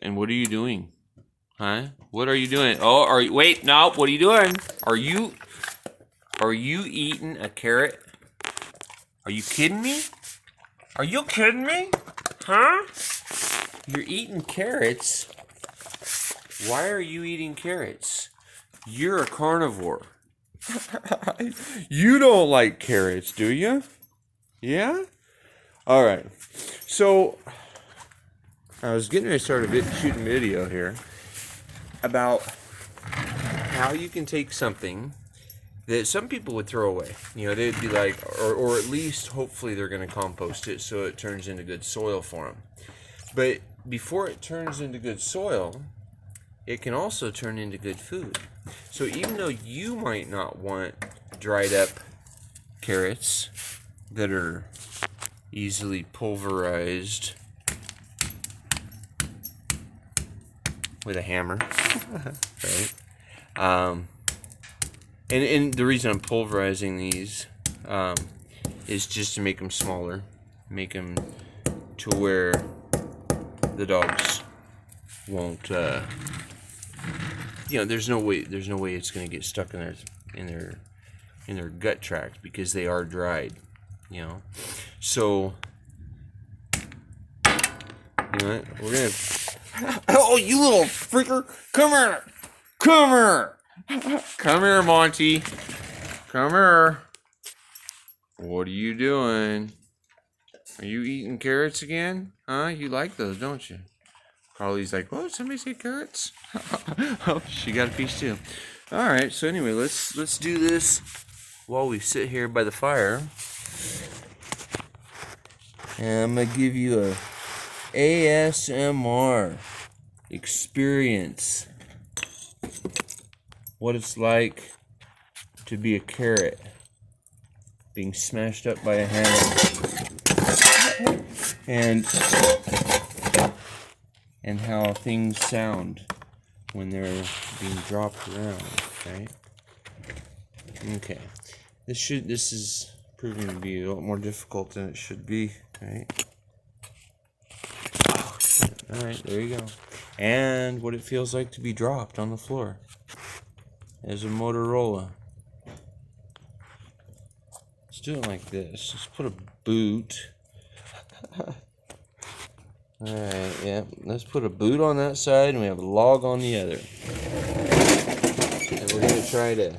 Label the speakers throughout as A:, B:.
A: And what are you doing? Huh? What are you doing? Oh, wait, no, what are you doing? Are you eating a carrot? Are you kidding me? Are you kidding me? Huh? You're eating carrots? Why are you eating carrots? You're a carnivore. You don't like carrots, do you? Yeah? All right. So, I was getting ready to start shooting video here about how you can take something that some people would throw away. You know, they'd be like, or at least hopefully they're going to compost it so it turns into good soil for them. But before it turns into good soil, it can also turn into good food. So even though you might not want dried up carrots that are easily pulverized with a hammer, right? And the reason I'm pulverizing these is just to make them smaller, make them to where the dogs won't. There's no way it's going to get stuck in their gut tract because they are dried. You know, so you know what? We're gonna. Oh, you little freaker! Come here! Come here! Come here, Monty! Come here! What are you doing? Are you eating carrots again? Huh? You like those, don't you? Carly's like, "What? Somebody say carrots?" Oh, she got a piece too. All right. So anyway, let's do this while we sit here by the fire. And I'm gonna give you a ASMR experience. What it's like to be a carrot being smashed up by a hammer, and how things sound when they're being dropped around, right? Okay. This is proving to be a lot more difficult than it should be, right? Oh, all right, there you go. And what it feels like to be dropped on the floor as a Motorola. Let's do it like this. Let's put a boot. Alright, yeah. Let's put a boot on that side and we have a log on the other. And we're going to try to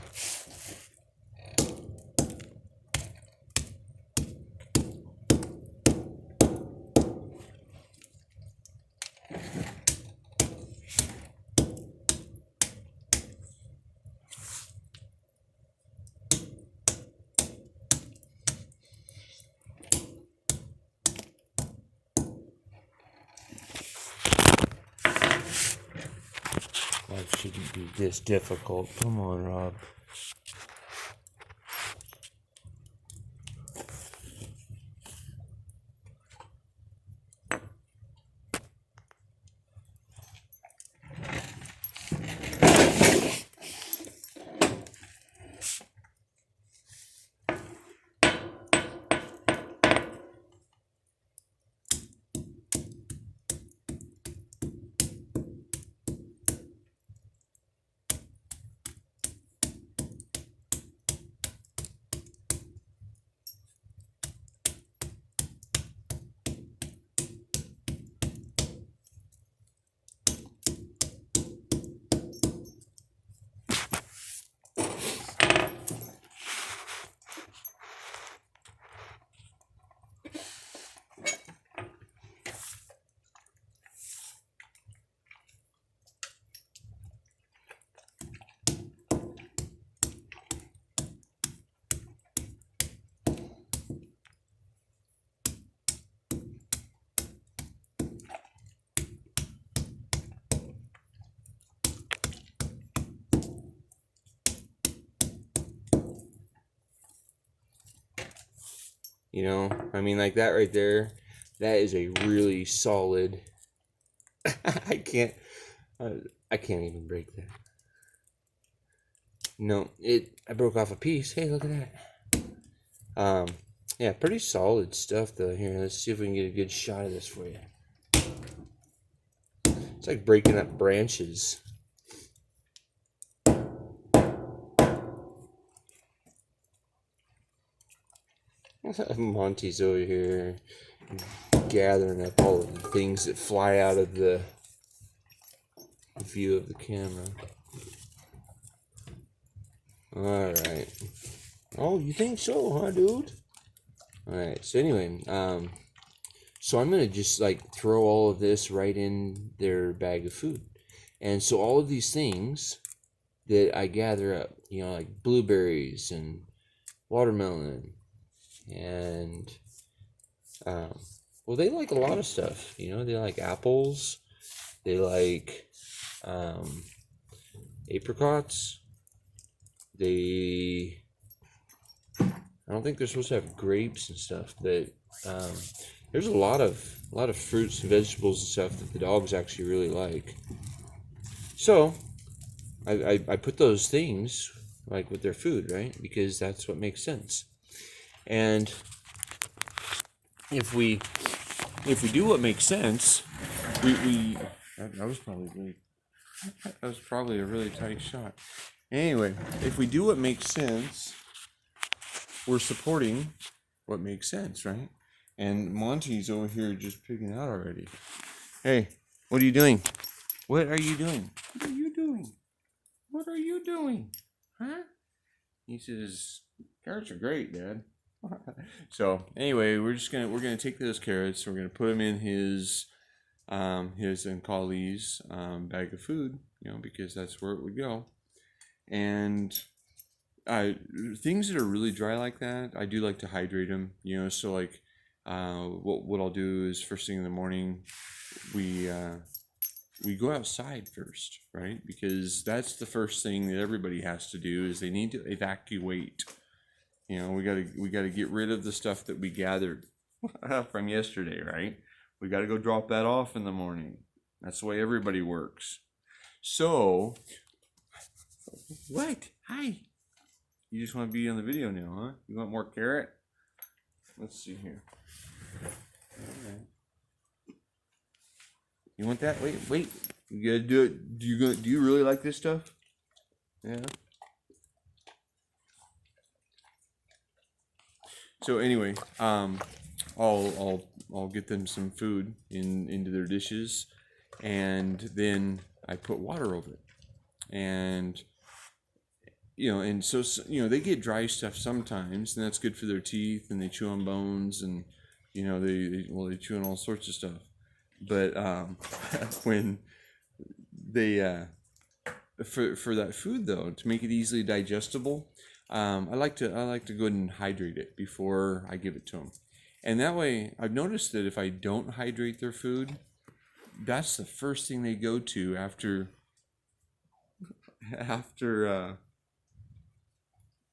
A: Life shouldn't be this difficult. Come on, Rob. You know, I mean, like that right there, that is a really solid. I can't even break that. No, I broke off a piece. Hey, look at that. Yeah, pretty solid stuff though. Here, let's see if we can get a good shot of this for you. It's like breaking up branches. Monty's over here gathering up all of the things that fly out of the view of the camera. Alright. Oh, you think so, huh, dude? Alright, so anyway, so I'm gonna just like throw all of this right in their bag of food. And so all of these things that I gather up, you know, like blueberries and watermelon and well, they like a lot of stuff, you know. They like apples, they like apricots, I don't think they're supposed to have grapes and stuff, but there's a lot of fruits and vegetables and stuff that the dogs actually really like. So I put those things like with their food, right? Because that's what makes sense. And if we do what makes sense, that was probably a really tight shot. Anyway, if we do what makes sense, we're supporting what makes sense, right? And Monty's over here just picking out already. Hey, what are you doing? What are you doing? What are you doing? What are you doing? Huh? He says, carrots are great, Dad. So anyway, we're gonna take those carrots. We're gonna put them in his and Kali's bag of food, you know, because that's where it would go. And things that are really dry like that, I do like to hydrate them, you know. So like, what I'll do is first thing in the morning, we go outside first, right? Because that's the first thing that everybody has to do is they need to evacuate. You know, we gotta get rid of the stuff that we gathered from yesterday, right? We gotta go drop that off in the morning. That's the way everybody works. So, what? Hi. You just want to be on the video now, huh? You want more carrot? Let's see here. All right. You want that? Wait. You gotta do it. Do you really like this stuff? Yeah. So anyway, I'll get them some food into their dishes, and then I put water over it, and you know, and so you know, they get dry stuff sometimes, and that's good for their teeth, and they chew on bones, and you know, they chew on all sorts of stuff. But when they for that food though, to make it easily digestible, I like to go ahead and hydrate it before I give it to them. And that way, I've noticed that if I don't hydrate their food, that's the first thing they go to after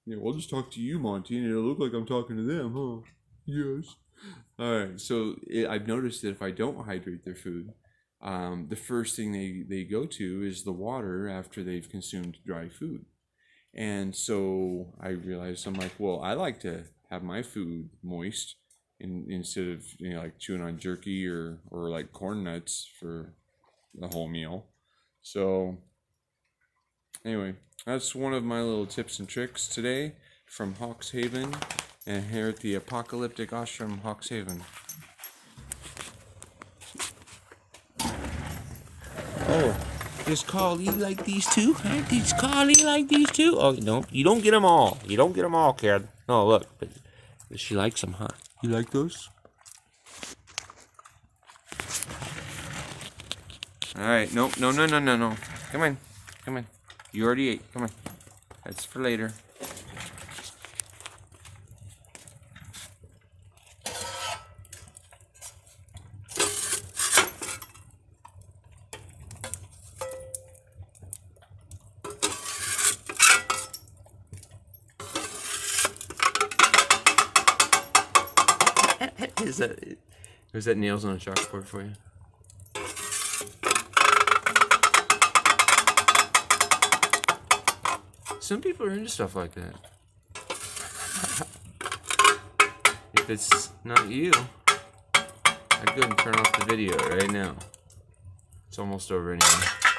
A: you know, I'll just talk to you, Monty, and it'll look like I'm talking to them, huh? Yes. All right. So I've noticed that if I don't hydrate their food, the first thing they go to is the water after they've consumed dry food. And so I realized, I'm like, well, I like to have my food moist instead of, you know, like chewing on jerky or like corn nuts for the whole meal. So anyway, that's one of my little tips and tricks today from Hawks Haven and here at the Apocalyptic Ashram Hawks Haven. Oh, does Carly like these too? Huh? Does Carly like these too? Oh, no, you don't get them all. You don't get them all, kid. Oh, look, but she likes them, huh? You like those? All right, no. Come on. You already ate. Come on. That's for later. Was that nails on a chalkboard for you? Some people are into stuff like that. If it's not you, I'd go and turn off the video right now. It's almost over anyway.